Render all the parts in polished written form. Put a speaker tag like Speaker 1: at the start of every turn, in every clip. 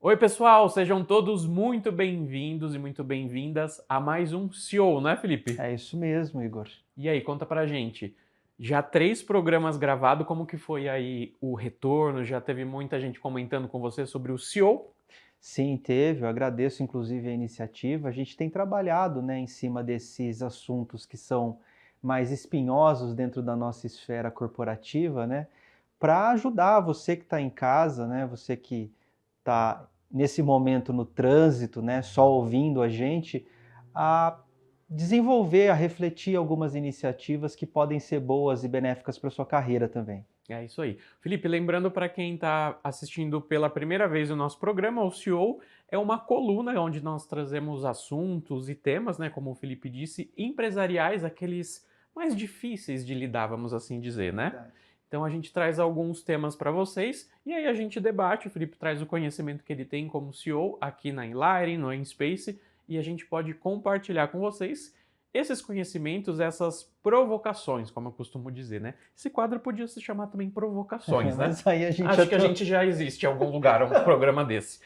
Speaker 1: Oi, pessoal, sejam todos muito bem-vindos e muito bem-vindas a mais um CEO, não é, Felipe?
Speaker 2: É isso mesmo, Igor.
Speaker 1: E aí, conta pra gente. Já 3 programas gravados, como que foi aí o retorno? Já teve muita gente comentando com você sobre o CEO?
Speaker 2: Sim, teve. Eu agradeço, inclusive, a iniciativa. A gente tem trabalhado, né, em cima desses assuntos que são mais espinhosos dentro da nossa esfera corporativa, né, para ajudar você que está em casa, né, você que está nesse momento no trânsito, né, só ouvindo a gente, a desenvolver, a refletir algumas iniciativas que podem ser boas e benéficas para sua carreira também.
Speaker 1: É isso aí. Felipe, lembrando para quem está assistindo pela primeira vez o nosso programa, o CEO é uma coluna onde nós trazemos assuntos e temas, né, como o Felipe disse, empresariais, aqueles mais difíceis de lidar, vamos assim dizer, né?
Speaker 2: Verdade.
Speaker 1: Então a gente traz alguns temas para vocês e aí a gente debate, o Felipe traz o conhecimento que ele tem como CEO aqui na Inline, no InSpace, e a gente pode compartilhar com vocês esses conhecimentos, essas provocações, como eu costumo dizer, né? Esse quadro podia se chamar também Provocações, né?
Speaker 2: Mas aí a gente já
Speaker 1: Acho que a gente já existe em algum lugar um programa desse.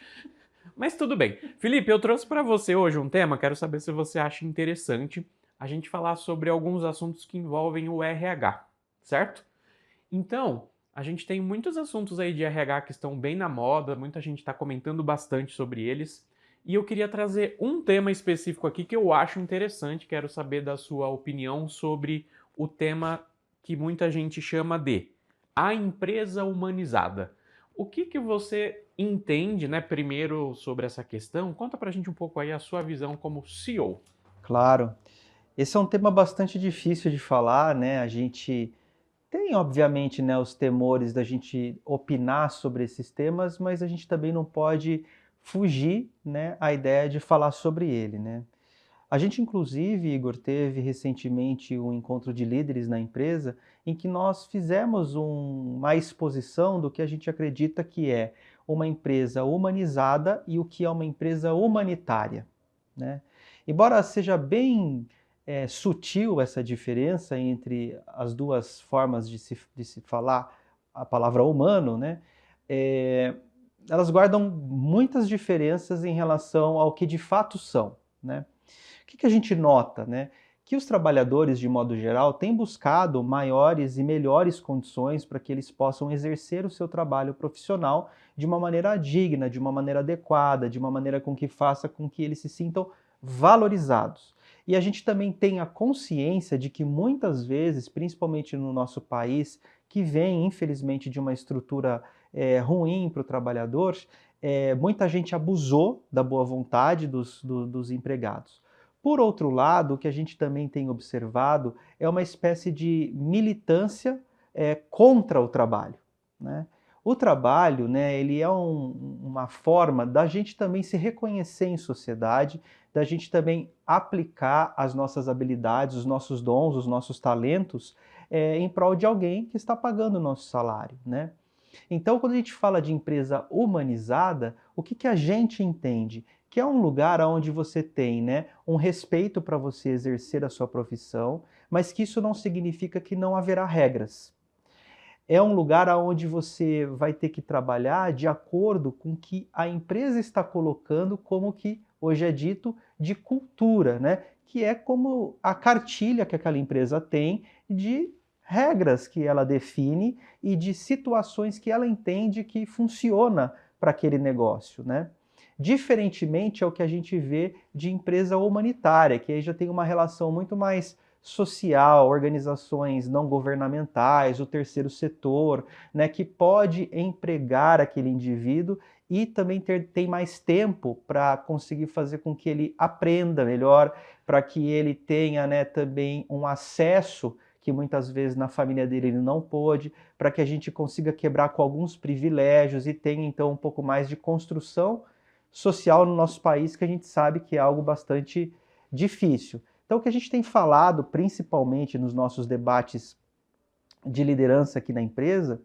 Speaker 1: Mas tudo bem. Felipe, eu trouxe para você hoje um tema, quero saber se você acha interessante a gente falar sobre alguns assuntos que envolvem o RH, certo? Então, a gente tem muitos assuntos aí de RH que estão bem na moda, muita gente está comentando bastante sobre eles. E eu queria trazer um tema específico aqui que eu acho interessante, quero saber da sua opinião sobre o tema que muita gente chama de a empresa humanizada. O que você entende, né, primeiro sobre essa questão? Conta pra gente um pouco aí a sua visão como CEO.
Speaker 2: Claro. Esse é um tema bastante difícil de falar, né? A gente tem, obviamente, né, os temores da gente opinar sobre esses temas, mas a gente também não pode fugir, né, à ideia de falar sobre ele, né? A gente, inclusive, Igor, teve recentemente um encontro de líderes na empresa em que nós fizemos uma exposição do que a gente acredita que é uma empresa humanizada e o que é uma empresa humanitária, né? Embora seja bem sutil essa diferença entre as duas formas de se falar a palavra humano, né? É, elas guardam muitas diferenças em relação ao que de fato são, né? O que a gente nota, né? Que os trabalhadores, de modo geral, têm buscado maiores e melhores condições para que eles possam exercer o seu trabalho profissional de uma maneira digna, de uma maneira adequada, de uma maneira com que faça com que eles se sintam valorizados. E a gente também tem a consciência de que muitas vezes, principalmente no nosso país, que vem, infelizmente, de uma estrutura ruim para o trabalhador, muita gente abusou da boa vontade dos empregados. Por outro lado, o que a gente também tem observado é uma espécie de militância contra o trabalho, né? O trabalho, né, ele é uma forma da gente também se reconhecer em sociedade, da gente também aplicar as nossas habilidades, os nossos dons, os nossos talentos em prol de alguém que está pagando o nosso salário, né? Então, quando a gente fala de empresa humanizada, o que a gente entende? Que é um lugar onde você tem, né, um respeito para você exercer a sua profissão, mas que isso não significa que não haverá regras. É um lugar onde você vai ter que trabalhar de acordo com o que a empresa está colocando como que hoje é dito de cultura, né? Que é como a cartilha que aquela empresa tem de regras que ela define e de situações que ela entende que funciona para aquele negócio, né? Diferentemente é o que a gente vê de empresa humanitária, que aí já tem uma relação muito mais social, organizações não governamentais, o terceiro setor, né, que pode empregar aquele indivíduo e também tem mais tempo para conseguir fazer com que ele aprenda melhor, para que ele tenha, né, também um acesso que muitas vezes na família dele ele não pôde, para que a gente consiga quebrar com alguns privilégios e tenha então um pouco mais de construção social no nosso país, que a gente sabe que é algo bastante difícil. Então, o que a gente tem falado, principalmente nos nossos debates de liderança aqui na empresa,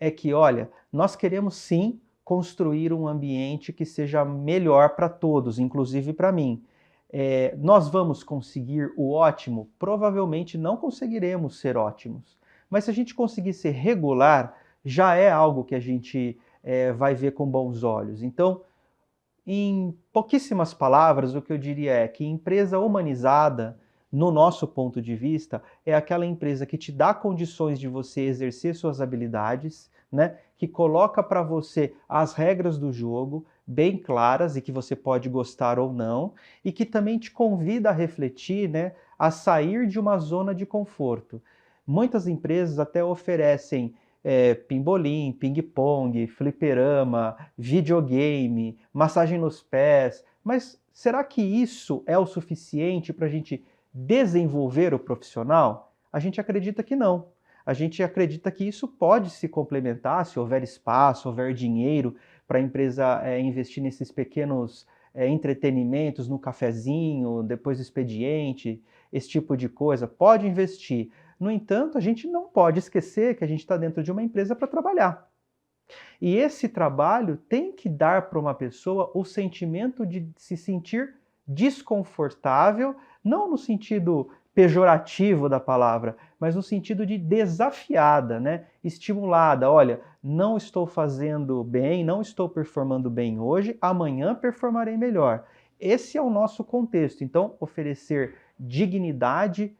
Speaker 2: é que, olha, nós queremos sim construir um ambiente que seja melhor para todos, inclusive para mim. Nós vamos conseguir o ótimo? Provavelmente não conseguiremos ser ótimos. Mas se a gente conseguir ser regular, já é algo que a gente vai ver com bons olhos. Então, Em pouquíssimas palavras, o que eu diria é que empresa humanizada, no nosso ponto de vista, é aquela empresa que te dá condições de você exercer suas habilidades, né? Que coloca para você as regras do jogo bem claras e que você pode gostar ou não, e que também te convida a refletir, né? A sair de uma zona de conforto. Muitas empresas até oferecem pimbolim, ping-pong, fliperama, videogame, massagem nos pés, mas será que isso é o suficiente para a gente desenvolver o profissional? A gente acredita que não. A gente acredita que isso pode se complementar se houver espaço, houver dinheiro para a empresa investir nesses pequenos entretenimentos, no cafezinho, depois do expediente, esse tipo de coisa. Pode investir. No entanto, a gente não pode esquecer que a gente está dentro de uma empresa para trabalhar. E esse trabalho tem que dar para uma pessoa o sentimento de se sentir desconfortável, não no sentido pejorativo da palavra, mas no sentido de desafiada, né? Estimulada. Olha, não estou fazendo bem, não estou performando bem hoje, amanhã performarei melhor. Esse é o nosso contexto. Então, oferecer dignidade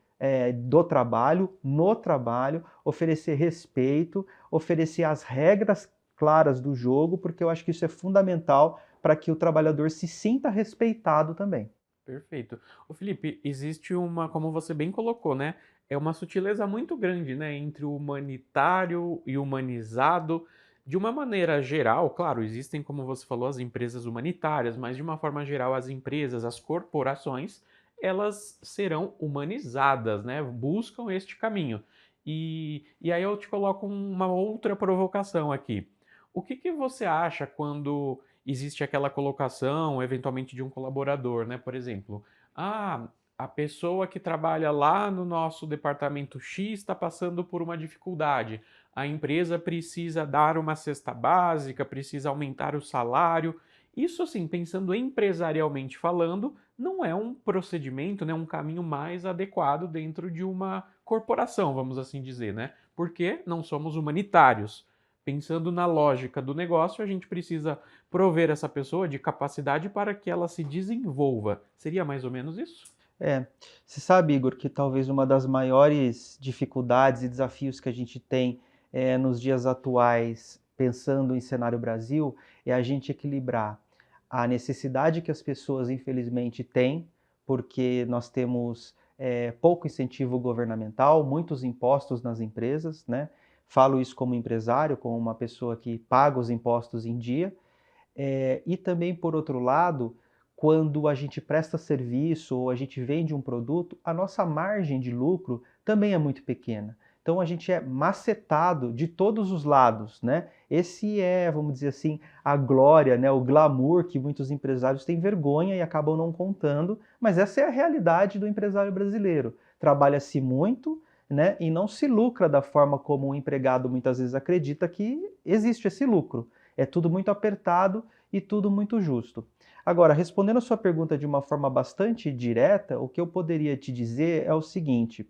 Speaker 2: do trabalho, no trabalho, oferecer respeito, oferecer as regras claras do jogo, porque eu acho que isso é fundamental para que o trabalhador se sinta respeitado também.
Speaker 1: Perfeito. O Felipe, existe uma, como você bem colocou, né? É uma sutileza muito grande, né, entre o humanitário e humanizado. De uma maneira geral, claro, existem, como você falou, as empresas humanitárias, mas de uma forma geral, as empresas, as corporações, elas serão humanizadas, né? Buscam este caminho. E aí eu te coloco uma outra provocação aqui. O que que você acha quando existe aquela colocação, eventualmente, de um colaborador, né? Por exemplo, a pessoa que trabalha lá no nosso departamento X está passando por uma dificuldade. A empresa precisa dar uma cesta básica, precisa aumentar o salário. Isso, assim, pensando empresarialmente falando, não é um procedimento, né, um caminho mais adequado dentro de uma corporação, vamos assim dizer, né? Porque não somos humanitários. Pensando na lógica do negócio, a gente precisa prover essa pessoa de capacidade para que ela se desenvolva. Seria mais ou menos isso?
Speaker 2: É, você sabe, Igor, que talvez uma das maiores dificuldades e desafios que a gente tem nos dias atuais, pensando em cenário Brasil, é a gente equilibrar a necessidade que as pessoas, infelizmente, têm, porque nós temos pouco incentivo governamental, muitos impostos nas empresas, né? Falo isso como empresário, como uma pessoa que paga os impostos em dia, e também, por outro lado, quando a gente presta serviço ou a gente vende um produto, a nossa margem de lucro também é muito pequena. Então a gente é macetado de todos os lados, né? Esse é, vamos dizer assim, a glória, né? O glamour que muitos empresários têm vergonha e acabam não contando, mas essa é a realidade do empresário brasileiro. Trabalha-se muito, né? E não se lucra da forma como o empregado muitas vezes acredita que existe esse lucro. É tudo muito apertado e tudo muito justo. Agora, respondendo a sua pergunta de uma forma bastante direta, o que eu poderia te dizer é o seguinte: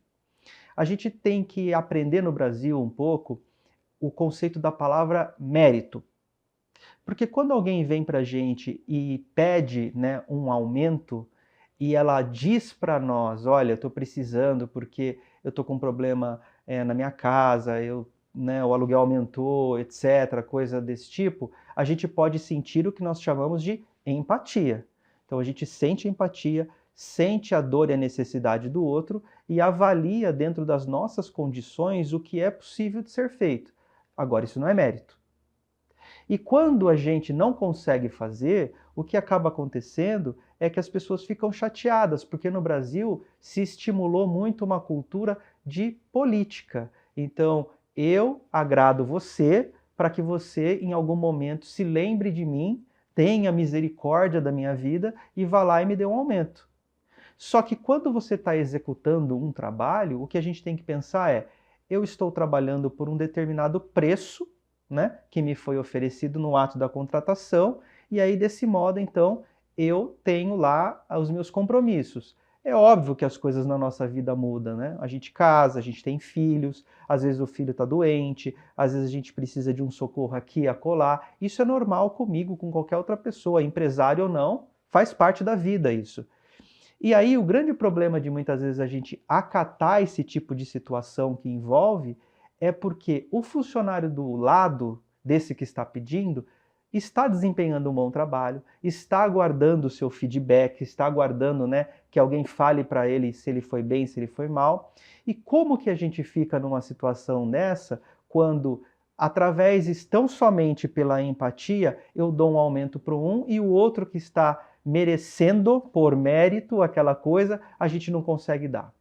Speaker 2: a gente tem que aprender no Brasil um pouco o conceito da palavra mérito. Porque quando alguém vem para a gente e pede, né, um aumento e ela diz para nós, olha, estou precisando porque eu estou com um problema na minha casa, né, o aluguel aumentou, etc., coisa desse tipo, a gente pode sentir o que nós chamamos de empatia. Então a gente sente empatia, sente a dor e a necessidade do outro e avalia dentro das nossas condições o que é possível de ser feito. Agora, isso não é mérito. E quando a gente não consegue fazer, o que acaba acontecendo é que as pessoas ficam chateadas, porque no Brasil se estimulou muito uma cultura de política. Então, eu agrado você para que você, em algum momento, se lembre de mim, tenha misericórdia da minha vida e vá lá e me dê um aumento. Só que quando você está executando um trabalho, o que a gente tem que pensar é: eu estou trabalhando por um determinado preço, né, que me foi oferecido no ato da contratação, e aí desse modo, então, eu tenho lá os meus compromissos. É óbvio que as coisas na nossa vida mudam, né? A gente casa, a gente tem filhos, às vezes o filho está doente, às vezes a gente precisa de um socorro aqui e acolá. Isso é normal comigo, com qualquer outra pessoa, empresário ou não, faz parte da vida isso. E aí o grande problema de muitas vezes a gente acatar esse tipo de situação que envolve é porque o funcionário do lado desse que está pedindo está desempenhando um bom trabalho, está aguardando o seu feedback, está aguardando, né, que alguém fale para ele se ele foi bem, se ele foi mal. E como que a gente fica numa situação dessa quando, através tão somente pela empatia, eu dou um aumento para um e o outro que está merecendo por mérito aquela coisa, a gente não consegue dar.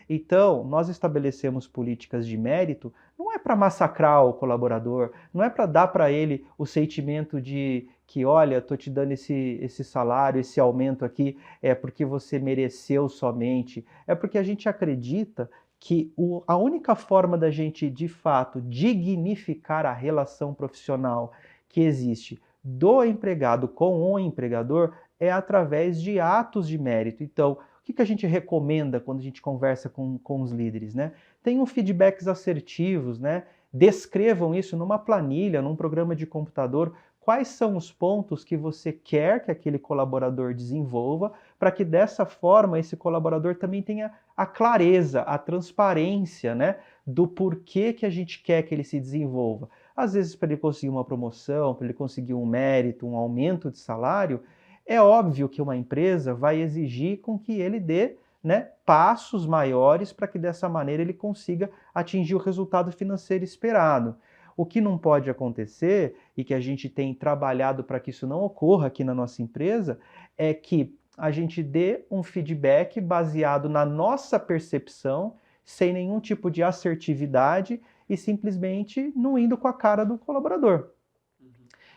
Speaker 2: Então, nós estabelecemos políticas de mérito, não é para massacrar o colaborador, não é para dar para ele o sentimento de que, olha, estou te dando esse salário, esse aumento aqui, é porque você mereceu somente. É porque a gente acredita que a única forma da gente, de fato, dignificar a relação profissional que existe do empregado com o empregador é através de atos de mérito. Então, o que a gente recomenda quando a gente conversa com os líderes, né? Tenham feedbacks assertivos, né? Descrevam isso numa planilha, num programa de computador, quais são os pontos que você quer que aquele colaborador desenvolva, para que dessa forma esse colaborador também tenha a clareza, a transparência, né, do porquê que a gente quer que ele se desenvolva. Às vezes para ele conseguir uma promoção, para ele conseguir um mérito, um aumento de salário, é óbvio que uma empresa vai exigir com que ele dê, né, passos maiores para que dessa maneira ele consiga atingir o resultado financeiro esperado. O que não pode acontecer, e que a gente tem trabalhado para que isso não ocorra aqui na nossa empresa, é que a gente dê um feedback baseado na nossa percepção, sem nenhum tipo de assertividade e simplesmente não indo com a cara do colaborador.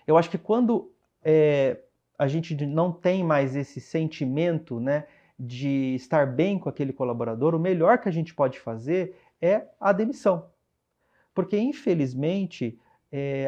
Speaker 2: Eu acho que quando a gente não tem mais esse sentimento, né, de estar bem com aquele colaborador, o melhor que a gente pode fazer é a demissão. Porque, infelizmente,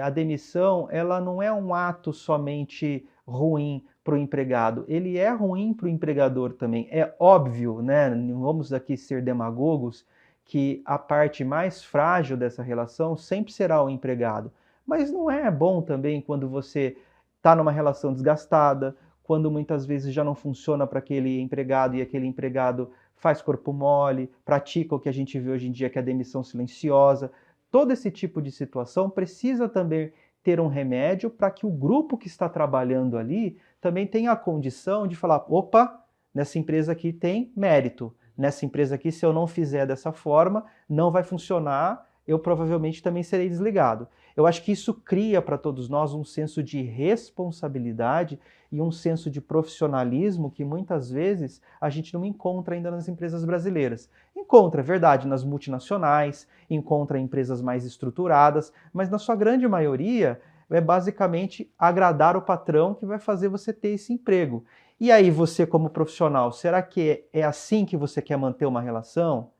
Speaker 2: a demissão ela não é um ato somente ruim para o empregado, ele é ruim para o empregador também. É óbvio, né, não vamos aqui ser demagogos, que a parte mais frágil dessa relação sempre será o empregado. Mas não é bom também quando você está numa relação desgastada, quando muitas vezes já não funciona para aquele empregado e aquele empregado faz corpo mole, pratica o que a gente vê hoje em dia, que é a demissão silenciosa. Todo esse tipo de situação precisa também ter um remédio para que o grupo que está trabalhando ali também tenha a condição de falar: opa, nessa empresa aqui tem mérito, nessa empresa aqui, se eu não fizer dessa forma, não vai funcionar, eu provavelmente também serei desligado. Eu acho que isso cria para todos nós um senso de responsabilidade e um senso de profissionalismo que muitas vezes a gente não encontra ainda nas empresas brasileiras. Encontra, é verdade, nas multinacionais, encontra em empresas mais estruturadas, mas na sua grande maioria é basicamente agradar o patrão que vai fazer você ter esse emprego. E aí você como profissional, será que é assim que você quer manter uma relação?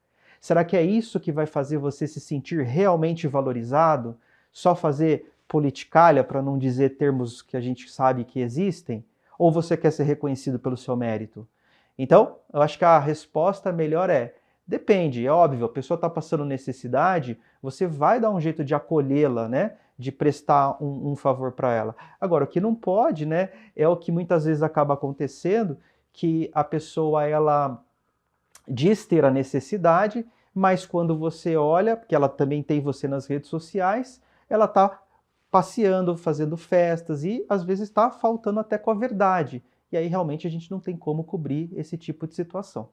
Speaker 2: Será que é isso que vai fazer você se sentir realmente valorizado? Só fazer politicalha, para não dizer termos que a gente sabe que existem? Ou você quer ser reconhecido pelo seu mérito? Então, eu acho que a resposta melhor é: depende, é óbvio, a pessoa está passando necessidade, você vai dar um jeito de acolhê-la, né? De prestar um favor para ela. Agora, o que não pode, né, é o que muitas vezes acaba acontecendo, que a pessoa, ela diz ter a necessidade, mas quando você olha, porque ela também tem você nas redes sociais, ela está passeando, fazendo festas e às vezes está faltando até com a verdade. E aí realmente a gente não tem como cobrir esse tipo de situação.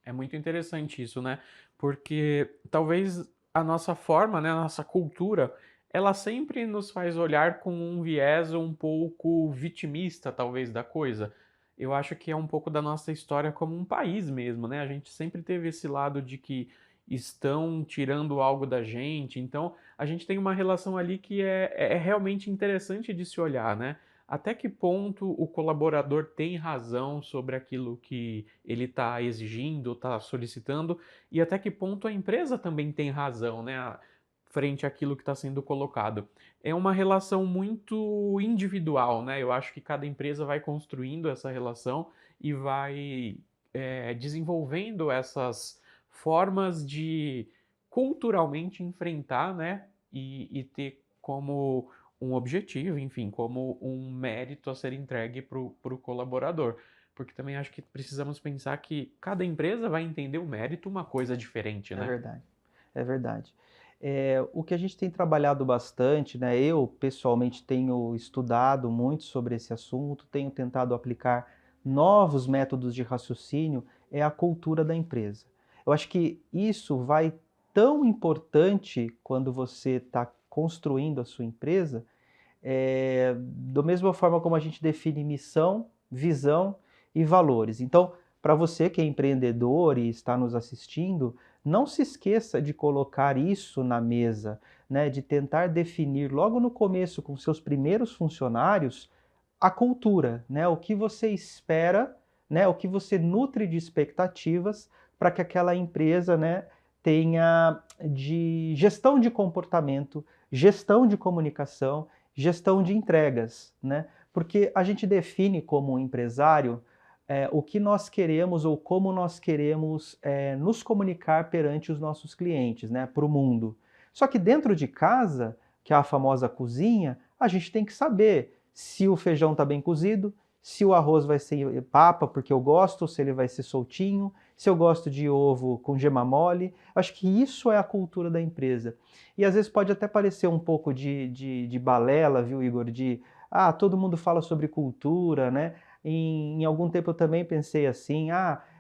Speaker 1: É muito interessante isso, né? Porque talvez a nossa forma, né, a nossa cultura, ela sempre nos faz olhar com um viés um pouco vitimista, talvez, da coisa. Eu acho que é um pouco da nossa história como um país mesmo, né? A gente sempre teve esse lado de que estão tirando algo da gente, então a gente tem uma relação ali que é realmente interessante de se olhar, né? Até que ponto o colaborador tem razão sobre aquilo que ele está exigindo, está solicitando, e até que ponto a empresa também tem razão, né, frente àquilo que está sendo colocado. É uma relação muito individual, né? Eu acho que cada empresa vai construindo essa relação e vai desenvolvendo essas formas de culturalmente enfrentar, né? E ter como um objetivo, enfim, como um mérito a ser entregue para o colaborador. Porque também acho que precisamos pensar que cada empresa vai entender o mérito uma coisa diferente,
Speaker 2: É
Speaker 1: né?
Speaker 2: verdade, é verdade. O que a gente tem trabalhado bastante, né? Eu pessoalmente tenho estudado muito sobre esse assunto, tenho tentado aplicar novos métodos de raciocínio, é a cultura da empresa. Eu acho que isso vai tão importante quando você está construindo a sua empresa, da mesma forma como a gente define missão, visão e valores. Então, para você que é empreendedor e está nos assistindo, não se esqueça de colocar isso na mesa, né? De tentar definir logo no começo com seus primeiros funcionários a cultura, né? O que você espera, né? O que você nutre de expectativas para que aquela empresa, né, tenha de gestão de comportamento, gestão de comunicação, gestão de entregas, né? Porque a gente define como um empresário o que nós queremos ou como nós queremos nos comunicar perante os nossos clientes, né, para o mundo. Só que dentro de casa, que é a famosa cozinha, a gente tem que saber se o feijão está bem cozido, se o arroz vai ser papa, porque eu gosto, se ele vai ser soltinho, se eu gosto de ovo com gema mole. Acho que isso é a cultura da empresa. E às vezes pode até parecer um pouco de balela, viu, Igor? Todo mundo fala sobre cultura, né? Em algum tempo eu também pensei assim,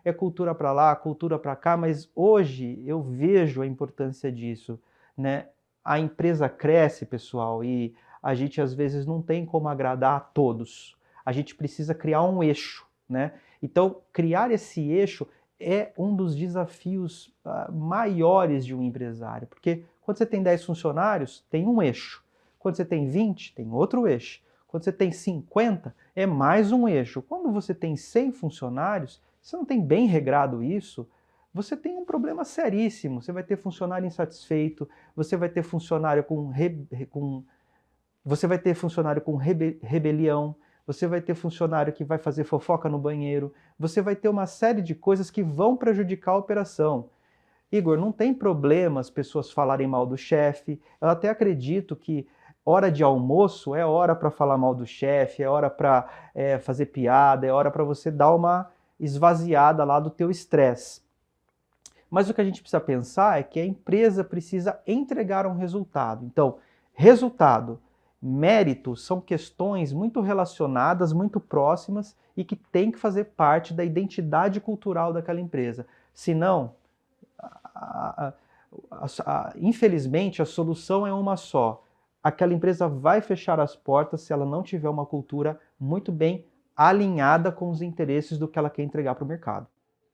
Speaker 2: é cultura para lá, cultura para cá, mas hoje eu vejo a importância disso, né? A empresa cresce, pessoal, e a gente às vezes não tem como agradar a todos. A gente precisa criar um eixo, né? Então, criar esse eixo é um dos desafios maiores de um empresário, porque quando você tem 10 funcionários, tem um eixo. Quando você tem 20, tem outro eixo. Quando você tem 50, é mais um eixo. Quando você tem 100 funcionários, você não tem bem regrado isso, você tem um problema seríssimo. Você vai ter funcionário insatisfeito, você vai ter funcionário você vai ter funcionário com rebelião, você vai ter funcionário que vai fazer fofoca no banheiro, você vai ter uma série de coisas que vão prejudicar a operação. Igor, não tem problema as pessoas falarem mal do chefe. Eu até acredito que hora de almoço é hora para falar mal do chefe, é hora para fazer piada, é hora para você dar uma esvaziada lá do teu estresse. Mas o que a gente precisa pensar é que a empresa precisa entregar um resultado. Então, resultado, mérito são questões muito relacionadas, muito próximas e que têm que fazer parte da identidade cultural daquela empresa. Senão, infelizmente, a solução é uma só. Aquela empresa vai fechar as portas se ela não tiver uma cultura muito bem alinhada com os interesses do que ela quer entregar para o mercado.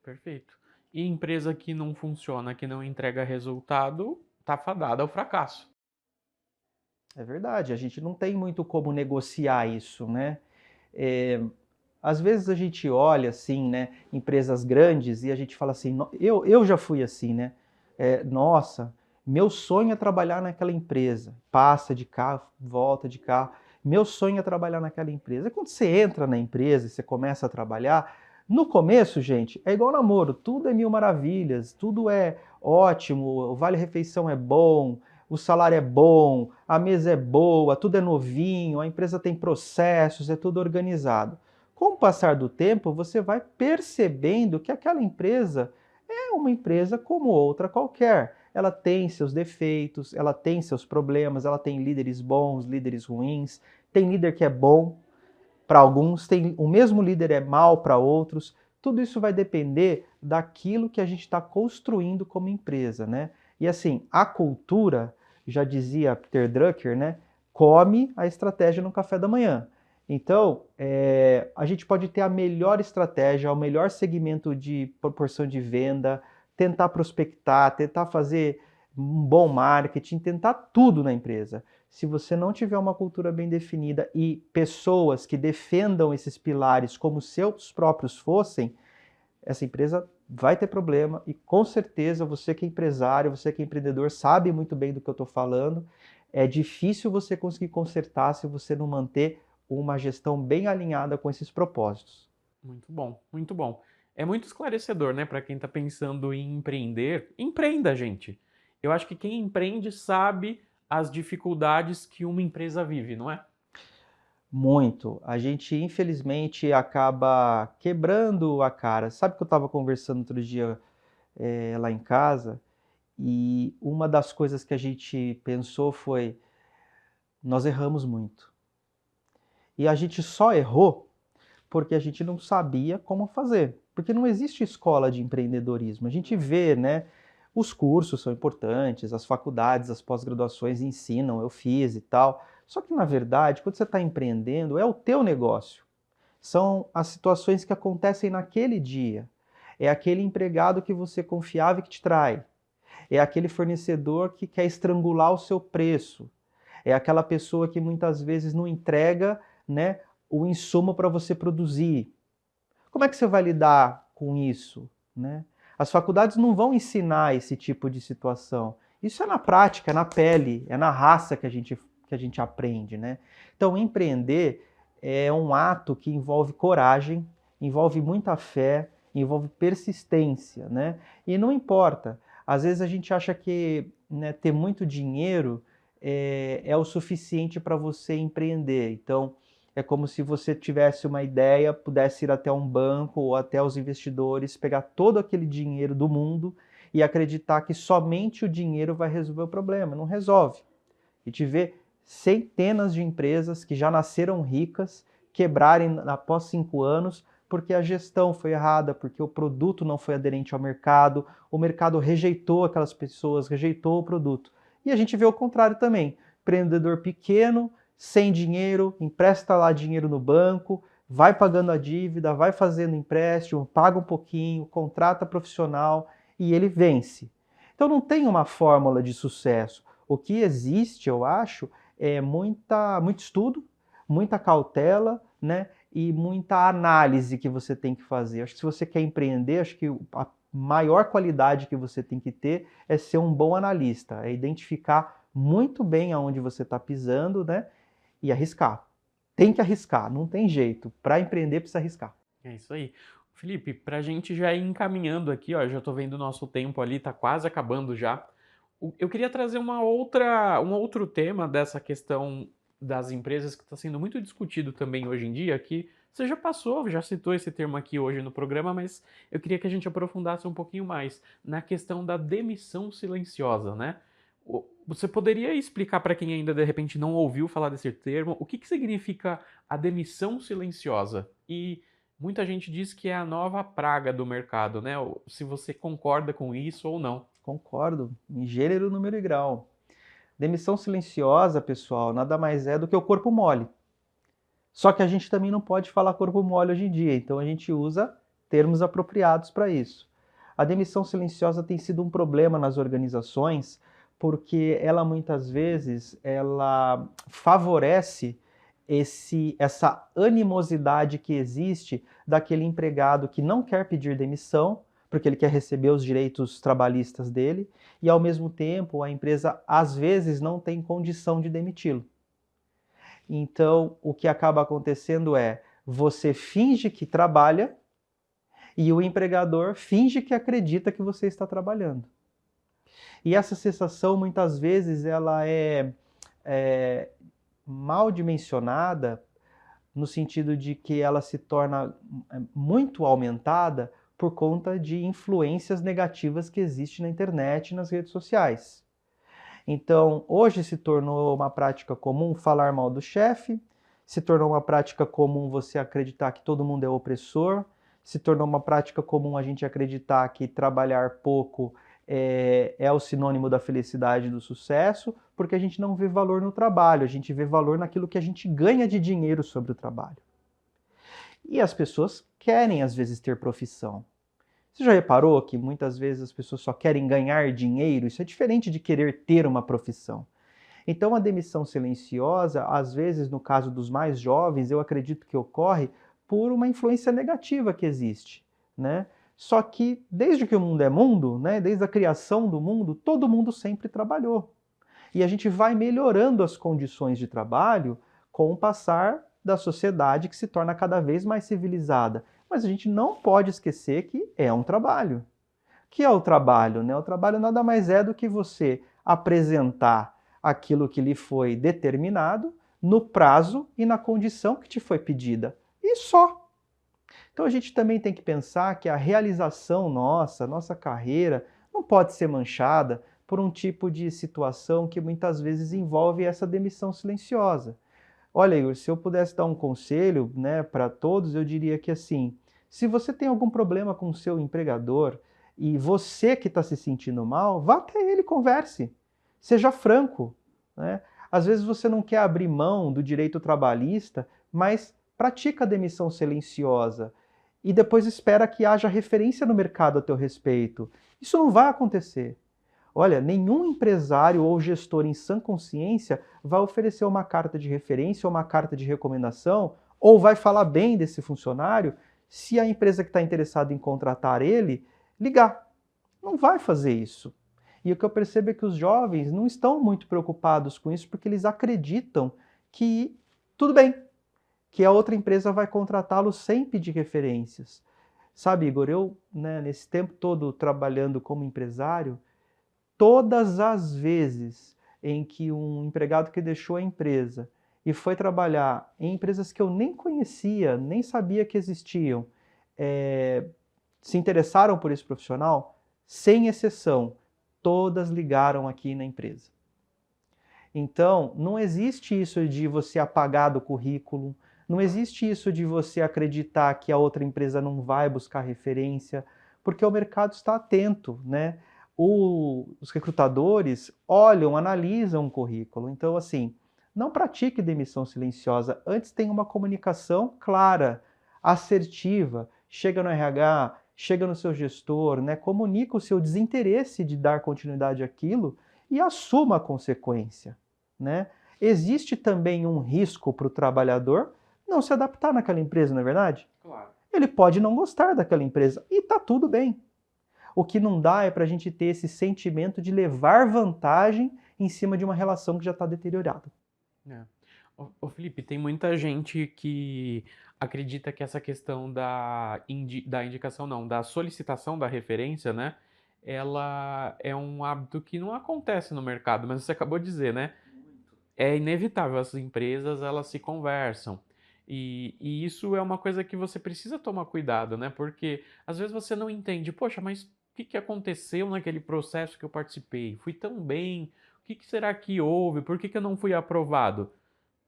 Speaker 1: Perfeito. E empresa que não funciona, que não entrega resultado, tá fadada ao fracasso.
Speaker 2: É verdade, a gente não tem muito como negociar isso, né? É, Às vezes a gente olha assim, né, empresas grandes e a gente fala assim, eu já fui assim, né? Nossa, meu sonho é trabalhar naquela empresa. Passa de carro, volta de carro. Meu sonho é trabalhar naquela empresa. E quando você entra na empresa e você começa a trabalhar, no começo, gente, é igual namoro, tudo é mil maravilhas, tudo é ótimo, o vale-refeição é bom, o salário é bom, a mesa é boa, tudo é novinho, a empresa tem processos, é tudo organizado. Com o passar do tempo, você vai percebendo que aquela empresa é uma empresa como outra qualquer. Ela tem seus defeitos, ela tem seus problemas, ela tem líderes bons, líderes ruins, tem líder que é bom para alguns, tem o mesmo líder é mal para outros. Tudo isso vai depender daquilo que a gente está construindo como empresa, né? E assim, a cultura, já dizia Peter Drucker, né? Come a estratégia no café da manhã. Então, a gente pode ter a melhor estratégia, o melhor segmento de proporção de venda, tentar prospectar, tentar fazer um bom marketing, tentar tudo na empresa. Se você não tiver uma cultura bem definida e pessoas que defendam esses pilares como seus próprios fossem, essa empresa vai ter problema e com certeza você que é empresário, você que é empreendedor, sabe muito bem do que eu estou falando. É difícil você conseguir consertar se você não manter uma gestão bem alinhada com esses propósitos.
Speaker 1: Muito bom, muito bom. É muito esclarecedor, né, para quem está pensando em empreender. Empreenda, gente. Eu acho que quem empreende sabe as dificuldades que uma empresa vive, não é?
Speaker 2: Muito. A gente, infelizmente, acaba quebrando a cara. Sabe que eu estava conversando outro dia lá em casa e uma das coisas que a gente pensou foi: nós erramos muito. E a gente só errou porque a gente não sabia como fazer. Porque não existe escola de empreendedorismo. A gente vê, né? Os cursos são importantes, as faculdades, as pós-graduações ensinam, eu fiz e tal. Só que, na verdade, quando você está empreendendo, é o teu negócio. São as situações que acontecem naquele dia. É aquele empregado que você confiava e que te trai. É aquele fornecedor que quer estrangular o seu preço. É aquela pessoa que muitas vezes não entrega, né, o insumo para você produzir. Como é que você vai lidar com isso, né? As faculdades não vão ensinar esse tipo de situação. Isso é na prática, é na pele, é na raça que a gente aprende, né? Então, empreender é um ato que envolve coragem, envolve muita fé, envolve persistência, né? E não importa. Às vezes a gente acha que, né, ter muito dinheiro é o suficiente para você empreender. Então, é como se você tivesse uma ideia, pudesse ir até um banco ou até os investidores, pegar todo aquele dinheiro do mundo e acreditar que somente o dinheiro vai resolver o problema. Não resolve. E te vê centenas de empresas que já nasceram ricas quebrarem após 5 anos porque a gestão foi errada, porque o produto não foi aderente ao mercado, o mercado rejeitou aquelas pessoas, rejeitou o produto. E a gente vê o contrário também. Empreendedor pequeno, sem dinheiro, empresta lá dinheiro no banco, vai pagando a dívida, vai fazendo empréstimo, paga um pouquinho, contrata profissional e ele vence. Então não tem uma fórmula de sucesso. O que existe, eu acho, é muito estudo, muita cautela, né? E muita análise que você tem que fazer. Acho que se você quer empreender, acho que a maior qualidade que você tem que ter é ser um bom analista, é identificar muito bem aonde você está pisando, né? E arriscar. Tem que arriscar, não tem jeito. Para empreender precisa arriscar.
Speaker 1: É isso aí. Felipe, para a gente já ir encaminhando aqui, ó, já estou vendo o nosso tempo ali, tá quase acabando já. Eu queria trazer um outro tema dessa questão das empresas que está sendo muito discutido também hoje em dia, que você já passou, já citou esse termo aqui hoje no programa, mas eu queria que a gente aprofundasse um pouquinho mais na questão da demissão silenciosa, né? Você poderia explicar para quem ainda de repente não ouviu falar desse termo, o que que significa a demissão silenciosa? E muita gente diz que é a nova praga do mercado, né? Se você concorda com isso ou não.
Speaker 2: Concordo, em gênero, número e grau. Demissão silenciosa, pessoal, nada mais é do que o corpo mole. Só que a gente também não pode falar corpo mole hoje em dia, então a gente usa termos apropriados para isso. A demissão silenciosa tem sido um problema nas organizações porque ela muitas vezes ela favorece essa animosidade que existe daquele empregado que não quer pedir demissão, porque ele quer receber os direitos trabalhistas dele, e ao mesmo tempo a empresa às vezes não tem condição de demiti-lo. Então, o que acaba acontecendo é você finge que trabalha e o empregador finge que acredita que você está trabalhando. E essa sensação, muitas vezes, ela é mal dimensionada no sentido de que ela se torna muito aumentada por conta de influências negativas que existem na internet e nas redes sociais. Então, hoje se tornou uma prática comum falar mal do chefe, se tornou uma prática comum você acreditar que todo mundo é opressor, se tornou uma prática comum a gente acreditar que trabalhar pouco é o sinônimo da felicidade e do sucesso, porque a gente não vê valor no trabalho, a gente vê valor naquilo que a gente ganha de dinheiro sobre o trabalho. E as pessoas querem, às vezes, ter profissão. Você já reparou que muitas vezes as pessoas só querem ganhar dinheiro? Isso é diferente de querer ter uma profissão. Então, a demissão silenciosa, às vezes, no caso dos mais jovens, eu acredito que ocorre por uma influência negativa que existe, né? Só que, desde que o mundo é mundo, né, desde a criação do mundo, todo mundo sempre trabalhou. E a gente vai melhorando as condições de trabalho com o passar da sociedade que se torna cada vez mais civilizada. Mas a gente não pode esquecer que é um trabalho. O que é o trabalho, né? O trabalho nada mais é do que você apresentar aquilo que lhe foi determinado no prazo e na condição que te foi pedida. E só. Então a gente também tem que pensar que a realização nossa carreira, não pode ser manchada por um tipo de situação que muitas vezes envolve essa demissão silenciosa. Olha, Igor, se eu pudesse dar um conselho, né, para todos, eu diria que assim, se você tem algum problema com o seu empregador e você que está se sentindo mal, vá até ele, converse. Seja franco, né? Às vezes você não quer abrir mão do direito trabalhista, mas pratica a demissão silenciosa e depois espera que haja referência no mercado a teu respeito. Isso não vai acontecer. Olha, nenhum empresário ou gestor em sã consciência vai oferecer uma carta de referência ou uma carta de recomendação ou vai falar bem desse funcionário se a empresa que está interessada em contratar ele ligar. Não vai fazer isso. E o que eu percebo é que os jovens não estão muito preocupados com isso porque eles acreditam que tudo bem, que a outra empresa vai contratá-lo sem pedir referências. Sabe, Igor, eu, né, nesse tempo todo trabalhando como empresário, todas as vezes em que um empregado que deixou a empresa e foi trabalhar em empresas que eu nem conhecia, nem sabia que existiam, se interessaram por esse profissional, sem exceção, todas ligaram aqui na empresa. Então, não existe isso de você apagar do currículo, não existe isso de você acreditar que a outra empresa não vai buscar referência, porque o mercado está atento, né? Os recrutadores olham, analisam o currículo. Então, assim, não pratique demissão silenciosa. Antes tenha uma comunicação clara, assertiva. Chega no RH, chega no seu gestor, né? Comunica o seu desinteresse de dar continuidade àquilo e assuma a consequência, né? Existe também um risco para o trabalhador não se adaptar naquela empresa, não é verdade?
Speaker 1: Claro.
Speaker 2: Ele pode não gostar daquela empresa e tá tudo bem. O que não dá é para a gente ter esse sentimento de levar vantagem em cima de uma relação que já está deteriorada.
Speaker 1: É. Ô, Felipe, tem muita gente que acredita que essa questão da indicação, não, da solicitação da referência, né? Ela é um hábito que não acontece no mercado, mas você acabou de dizer, né? É inevitável, as empresas elas se conversam. E isso é uma coisa que você precisa tomar cuidado, né? Porque às vezes você não entende, poxa, mas o que aconteceu naquele processo que eu participei? Fui tão bem, o que será que houve? Por que eu não fui aprovado?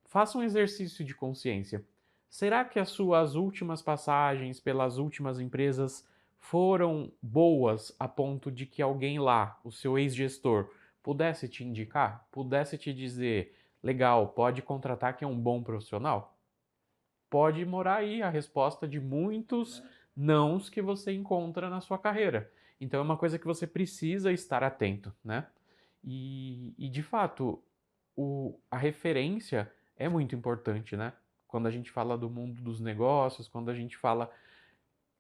Speaker 1: Faça um exercício de consciência. Será que as suas últimas passagens pelas últimas empresas foram boas a ponto de que alguém lá, o seu ex-gestor, pudesse te indicar, pudesse te dizer, legal, pode contratar que é um bom profissional? Pode morar aí a resposta de muitos nãos que você encontra na sua carreira. Então é uma coisa que você precisa estar atento, né? E de fato, a referência é muito importante, né? Quando a gente fala do mundo dos negócios, quando a gente fala.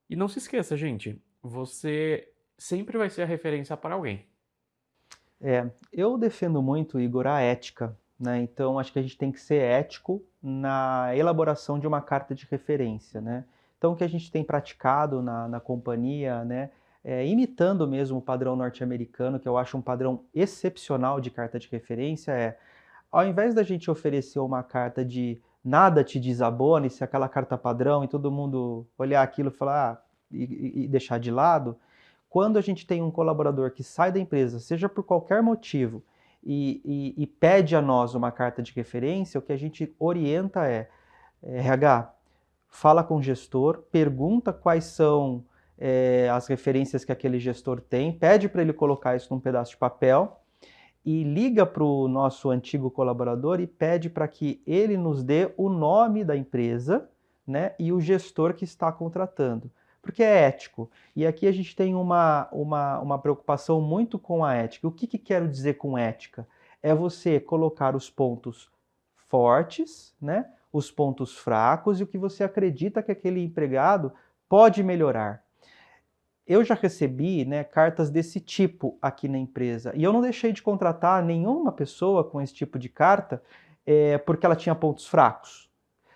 Speaker 1: E não se esqueça, gente, você sempre vai ser a referência para alguém.
Speaker 2: Eu defendo muito, Igor, a ética, né? Então, acho que a gente tem que ser ético na elaboração de uma carta de referência, né? Então, o que a gente tem praticado na companhia, né? Imitando mesmo o padrão norte-americano, que eu acho um padrão excepcional de carta de referência, ao invés da gente oferecer uma carta de nada te desabone, se aquela carta padrão e todo mundo olhar aquilo e falar e deixar de lado, quando a gente tem um colaborador que sai da empresa, seja por qualquer motivo, e pede a nós uma carta de referência, o que a gente orienta RH, fala com o gestor, pergunta quais são as referências que aquele gestor tem, pede para ele colocar isso num pedaço de papel e liga para o nosso antigo colaborador e pede para que ele nos dê o nome da empresa, né, e o gestor que está contratando. Porque é ético. E aqui a gente tem uma preocupação muito com a ética. O que quero dizer com ética? É você colocar os pontos fortes, né, os pontos fracos e o que você acredita que aquele empregado pode melhorar. Eu já recebi, né, cartas desse tipo aqui na empresa e eu não deixei de contratar nenhuma pessoa com esse tipo de carta porque ela tinha pontos fracos.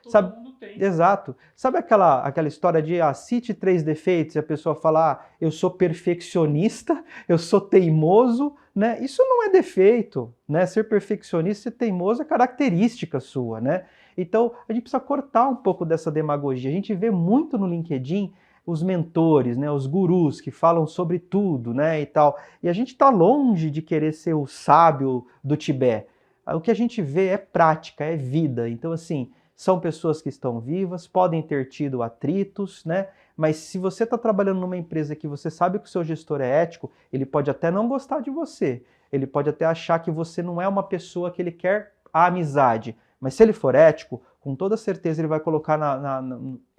Speaker 2: Sabe,
Speaker 1: Todo mundo tem.
Speaker 2: exato. Sabe aquela história de cite 3 defeitos e a pessoa fala, eu sou perfeccionista, eu sou teimoso, né? Isso não é defeito, né? Ser perfeccionista e teimoso é característica sua, né? Então, a gente precisa cortar um pouco dessa demagogia. A gente vê muito no LinkedIn os mentores, né, os gurus que falam sobre tudo, né, e tal. E a gente está longe de querer ser o sábio do Tibete. O que a gente vê é prática, é vida. Então, assim, são pessoas que estão vivas, podem ter tido atritos, né? Mas se você está trabalhando numa empresa que você sabe que o seu gestor é ético, ele pode até não gostar de você. Ele pode até achar que você não é uma pessoa que ele quer a amizade. Mas se ele for ético, com toda certeza ele vai colocar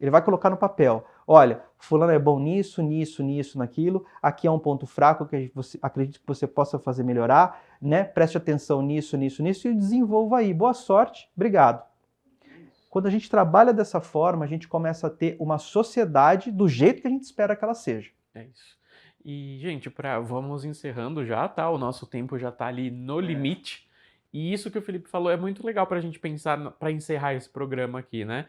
Speaker 2: ele vai colocar no papel. Olha, fulano é bom nisso, nisso, nisso, naquilo. Aqui é um ponto fraco que você acredita que você possa fazer melhorar, né? Preste atenção nisso, nisso, nisso e desenvolva aí. Boa sorte, obrigado. Quando a gente trabalha dessa forma, a gente começa a ter uma sociedade do jeito que a gente espera que ela seja.
Speaker 1: É isso. E, gente, vamos encerrando já, tá? O nosso tempo já tá ali no limite. E isso que o Felipe falou é muito legal pra gente pensar, pra encerrar esse programa aqui, né?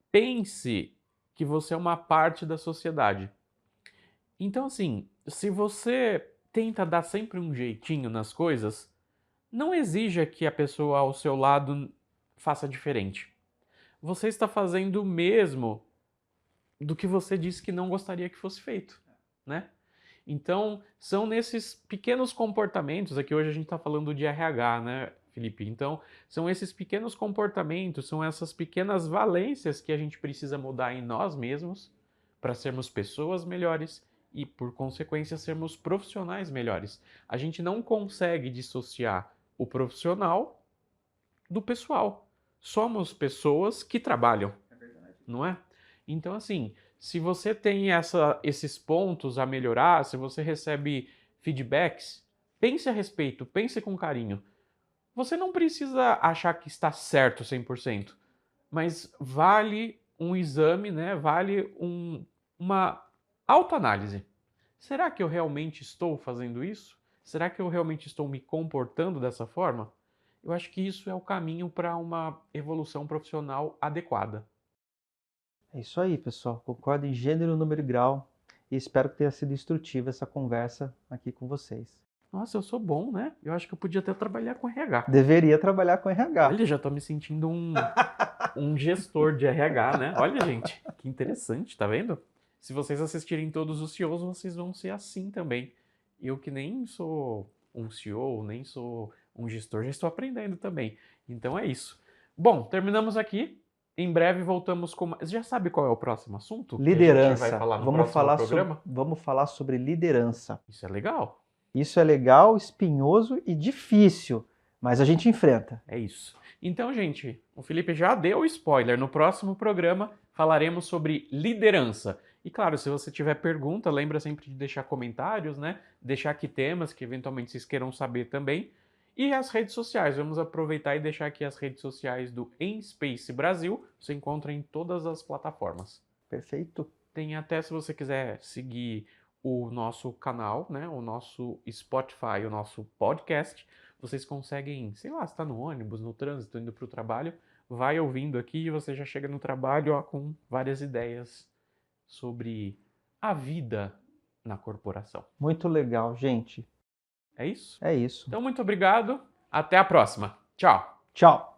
Speaker 1: Pense que você é uma parte da sociedade. Então, assim, se você tenta dar sempre um jeitinho nas coisas, não exija que a pessoa ao seu lado faça diferente. Você está fazendo o mesmo do que você disse que não gostaria que fosse feito, né? Então, são nesses pequenos comportamentos, aqui hoje a gente está falando de RH, né, Felipe? Então, são esses pequenos comportamentos, são essas pequenas valências que a gente precisa mudar em nós mesmos para sermos pessoas melhores e, por consequência, sermos profissionais melhores. A gente não consegue dissociar o profissional do pessoal. Somos pessoas que trabalham, não é? Então, assim, se você tem esses pontos a melhorar, se você recebe feedbacks, pense a respeito, pense com carinho. Você não precisa achar que está certo 100%, mas vale um exame, né? Vale uma autoanálise. Será que eu realmente estou fazendo isso? Será que eu realmente estou me comportando dessa forma? Eu acho que isso é o caminho para uma evolução profissional adequada.
Speaker 2: É isso aí, pessoal. Concordo em gênero, número e grau. E espero que tenha sido instrutiva essa conversa aqui com vocês.
Speaker 1: Nossa, eu sou bom, né? Eu acho que eu podia até trabalhar com RH.
Speaker 2: Deveria trabalhar com RH.
Speaker 1: Olha, já tô me sentindo um gestor de RH, né? Olha, gente, que interessante, tá vendo? Se vocês assistirem todos os CEOs, vocês vão ser assim também. Eu que nem sou um CEO, nem sou um gestor, já estou aprendendo também. Então é isso. Bom, terminamos aqui. Em breve voltamos com... Você já sabe qual é o próximo assunto?
Speaker 2: Liderança.
Speaker 1: Que a gente vai falar no próximo programa?
Speaker 2: Vamos falar sobre liderança.
Speaker 1: Isso é legal.
Speaker 2: Isso é legal, espinhoso e difícil, mas a gente enfrenta.
Speaker 1: É isso. Então, gente, o Felipe já deu spoiler. No próximo programa falaremos sobre liderança. E claro, se você tiver pergunta, lembra sempre de deixar comentários, né? Deixar aqui temas que eventualmente vocês queiram saber também. E as redes sociais, vamos aproveitar e deixar aqui as redes sociais do Enspace Brasil. Você encontra em todas as plataformas.
Speaker 2: Perfeito.
Speaker 1: Tem até, se você quiser seguir o nosso canal, né? O nosso Spotify, o nosso podcast. Vocês conseguem, sei lá, está no ônibus, no trânsito, indo para o trabalho, vai ouvindo aqui e você já chega no trabalho ó, com várias ideias sobre a vida na corporação.
Speaker 2: Muito legal, gente.
Speaker 1: É isso?
Speaker 2: É isso.
Speaker 1: Então, muito obrigado. Até a próxima. Tchau.
Speaker 2: Tchau.